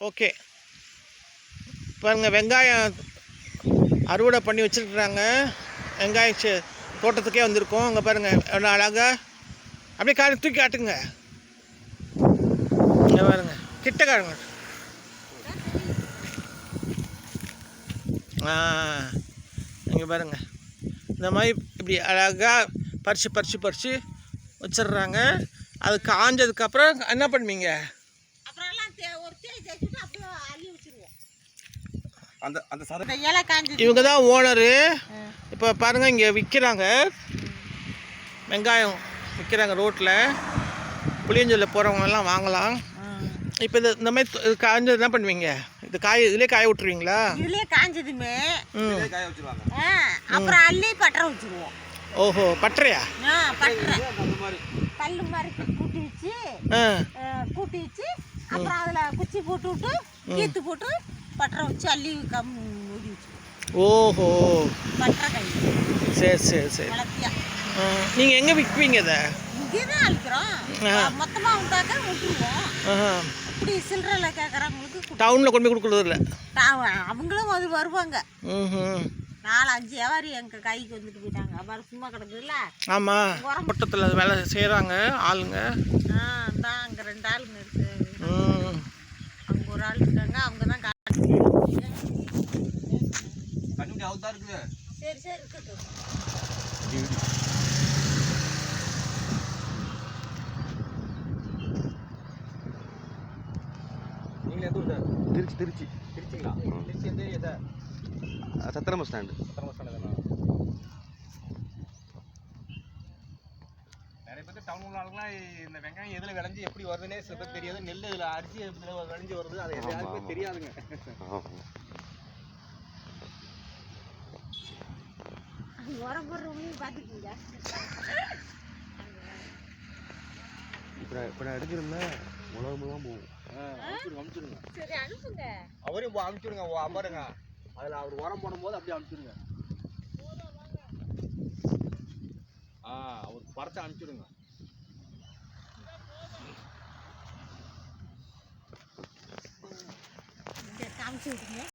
Okay. பாருங்கள், வெங்காயம் அறுவடை பண்ணி வச்சுருக்குறாங்க. வெங்காயம் தோட்டத்துக்கே வந்திருக்கோம். அங்கே பாருங்கள் எவ்வளோ அழகாக. அப்படியே தூக்கி காட்டுங்க. இங்கே பாருங்க, கிட்ட காட்டுங்க. இங்கே பாருங்க, இந்த மாதிரி இப்படி அழகாக பறித்து வச்சிடுறாங்க. அது காஞ்சதுக்கப்புறம் என்ன பண்ணுவீங்க? இவங்க தான் ஓனரு. இப்போ பாருங்கள், இங்கே விற்கிறாங்க, வெங்காயம் விற்கிறாங்க ரோட்டில். புளியஞ்சொல்ல போகிறவங்கெல்லாம் வாங்கலாம். இப்போ இந்த மாதிரி காஞ்சது என்ன பண்ணுவீங்க? இது இதுலேயே காய விட்டுருவீங்களா? இதுலேயே காஞ்சதுமே அப்புறம் அள்ளி பட்டரை வச்சுருவோம். ஓஹோ, பட்டறையா? பட்டறை கல் மாதிரி கூட்டி வச்சு அப்புறம் அதில் குச்சி போட்டு விட்டு கீத்து போட்டு பட்டரை வச்சு அள்ளி ஊதி வச்சுருவோம். ஓஹோ, பட்டறை கை. சரி. நீங்கள் எங்கே விற்பீங்க இதை? இங்கே தான் அழிக்கிறோம். மொத்தமாக உண்டாக்க விட்டுருவோம். இப்படி சில்லறையில் கேட்குறவங்களுக்கு டவுனில் கொண்டு போய் கொடுக்குறது இல்லை. அவங்களும் அது வருவாங்க. 4-5 வியாபாரி எங்கள் கைக்கு வந்துட்டு போயிட்டாங்க. அப்புறம் சும்மா கிடக்குதுல்ல. ஆமாம், தோட்டத்தில் வேலை செய்கிறாங்க ஆளுங்க. தான் அங்கே 2 ஆளுங்க இருக்கு. அங்கே ஒரு ஆள் இருக்காங்க. அவங்க தான் காட்டு. சரி இருக்கட்டும். திருச்சிங்களா? திருச்சி எந்த ஏரியா சார்? சத்திரம் ஸ்டாண்டு தானே. நிறைய பேர் டவுன் உள்ள ஆளுங்களாம் இந்த வெங்காயம் எதில் விளைஞ்சி எப்படி வருதுன்னே சில பேர் தெரியாது. நெல் இதில் அரிசி விளைஞ்சி வருது, அது யாருக்குமே தெரியாதுங்க. உரம் போடுறவங்களையும் பார்த்துக்கீங்க. இப்போ நான் எடுக்கிறேன், உலகமெல்லாம் போகும். அனுப்பிச்சுடுங்க. சரி, அனுப்புங்க. அவரையும் அனுப்பிச்சுடுங்க. பாருங்க, அதில் அவர் உரம் போடும்போது அப்படியே அனுப்பிச்சுடுங்க. அவர் பறத்தை அனுப்பிச்சுடுங்க. காமிச்சு விட்டுங்க.